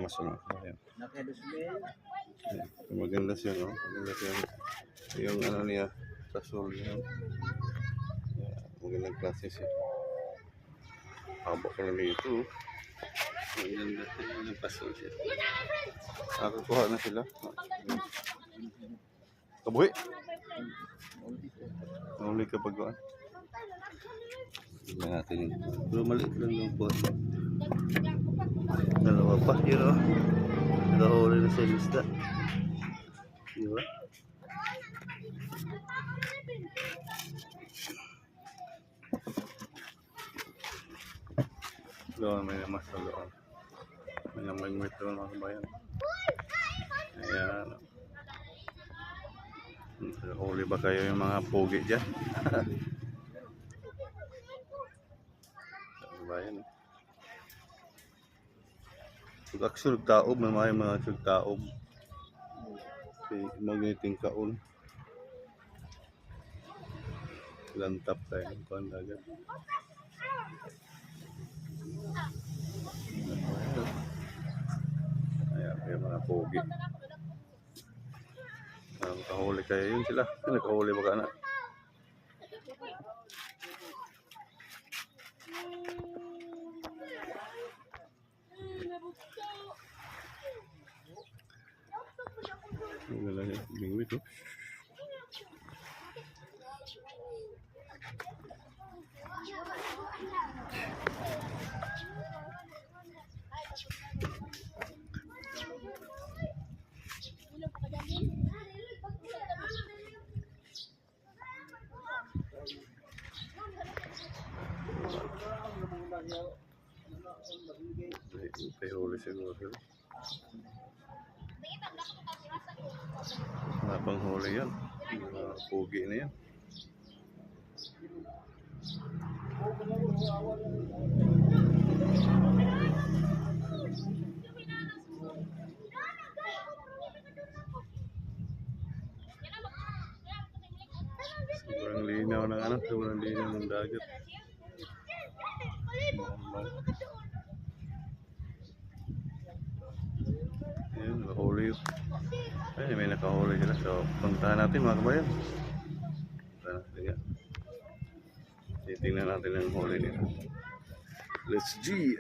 masol. Ayan. Maganda siya, no? Maganda siya. Yung ano niya, tasol niya. Ayan. Magandang klase siya. Haba ka lang dito. Maganda siya. Yung tasol siya. Nakakuha na sila. Kabuhi! Nahuli ka pagkuhan. Tignan natin yun. Pero maliit lang yung po. Dalawa pa, yun o. Nakahuli na sa lista. Diba? Doon may namas na doon. May namagmit doon mga kabayan. Ayan. Huli ba kayo yung mga pogi dyan? Kabayan. Pag-aksulog taob, may mga sulog taob. Magniting kaon. Lantap tayo ng kuhan agad. Ayan, may mga pogi. Nakahuli kayo yun sila. Nakahuli ba ka na? Wala yan. Bingwit oh. May huli siguro sila. Wala pang huli yan. Pugi na yan. Sobrang linaw ng ano, sobrang linaw ng dagat. Ayan, nakahuli yun. Ay, may nakahuli sila. So, puntahan natin mga kabayan. Puntahan natin yan. Titingnan natin ang huli nila. Let's G!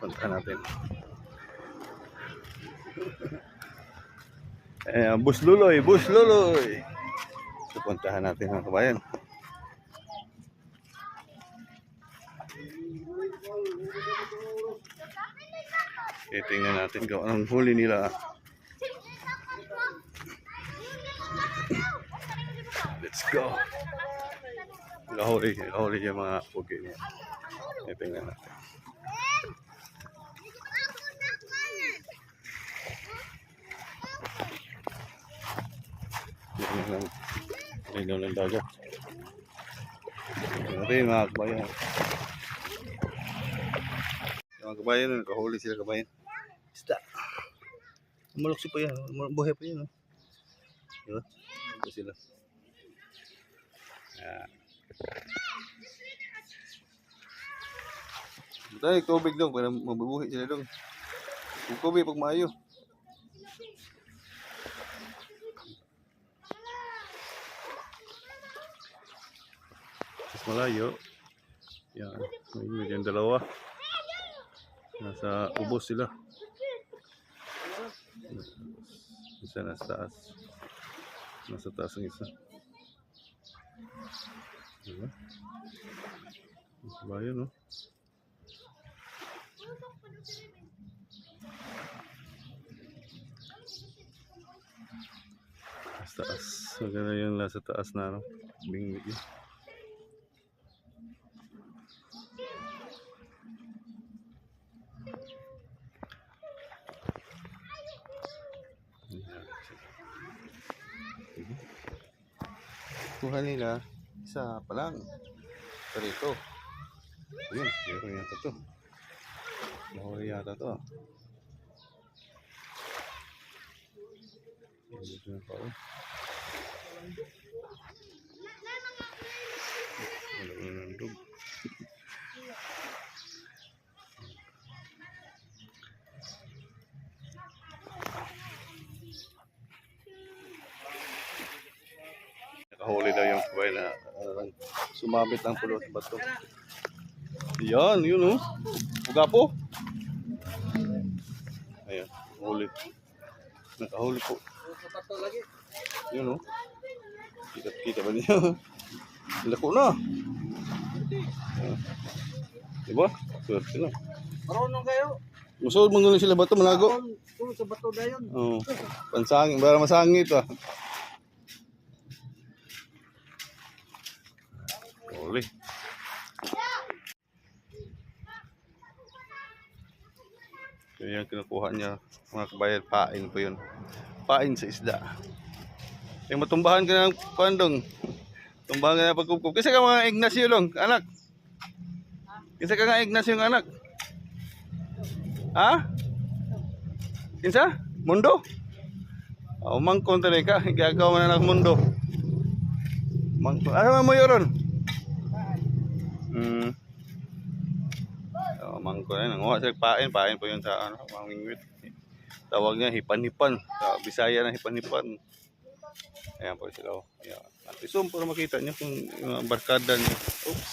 Puntahan natin. Ayan, Bus Luloy! Bus Luloy! So, puntahan natin mga kabayan. Tingnan natin kung anong huli nila. Let's go. Kahuli yung mga pugi niya. Tingnan natin. Tingnan ng dagat. Tingnan mga kabayan. Mga kabayan, kahuli sila kabayan. Isda. Malukso pa yan. Buhay pa yan. Diba? Ito sila. Tayo, tubig dong. Para mabubuhay sila dong. Kung tubig pag maayo. Mas malayo. Yan. May dalawa. Nasa ubos sila. Isa nasa taas. Nasa taas ang isa. Diba? Bayan, no? Nasa taas. Maganda yung nasa taas na, no? Bingwit yun. Kuha nila isa pa lang. Ito rito. Yun, meron yata to. Mahuli yata to. Dito na pa oh. Wala na nandog. Nakahuli daw yung kabayan na sumabit lang pulo sa bato. Yan, yun oh. Buga po. Ayan, huli. Nakahuli po. Yun oh. Kita ba niya? Lako na. Ayan. Diba? Swerte na. Marunong kayo. Musul mo sila bato, malago. Kung sa bato na yun. Oo. Pansangin, para masangin ito ah. Huli. Yun yung kinukuha niya. Mga kabayan, pain po yun. Pain sa isda. Yung matumbahan ka ng pandong. Tumbahan ka ng pagkupkup. Kasi ka mga Ignacio lang, anak. Kasi ka nga Ignacio yung anak. Ha? Kinsa? Mundo? Oh, mangkon tali ka. Gagawa mo na ng mundo. Mangkon. Ano mo yun ron? Oh, mangkon na. Nanguha sila pain. Pain po yun sa ano, mangwingwit. Tawag niya hipan-hipan. Sa Bisaya na hipan-hipan. Ayan po sila. Ayan. At isum para makita niyo kung yung barkada niya. Oops.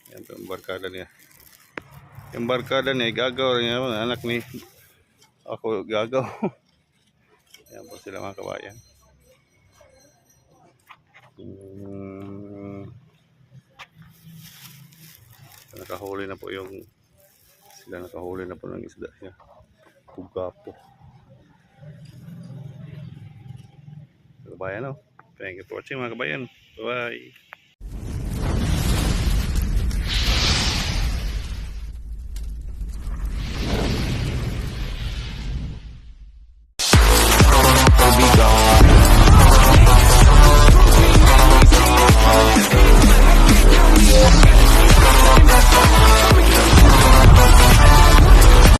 Ayan po yung barkada niya. Yung barkada niya, gagaw niya. Anak ni ako gagaw. Ayan po sila mga kabayan. Nakahuli na po yung sila nakahuli na po ng isda niya. Buga po. Kabayan, no? Thank you for watching mga kabayan. Bye. We go.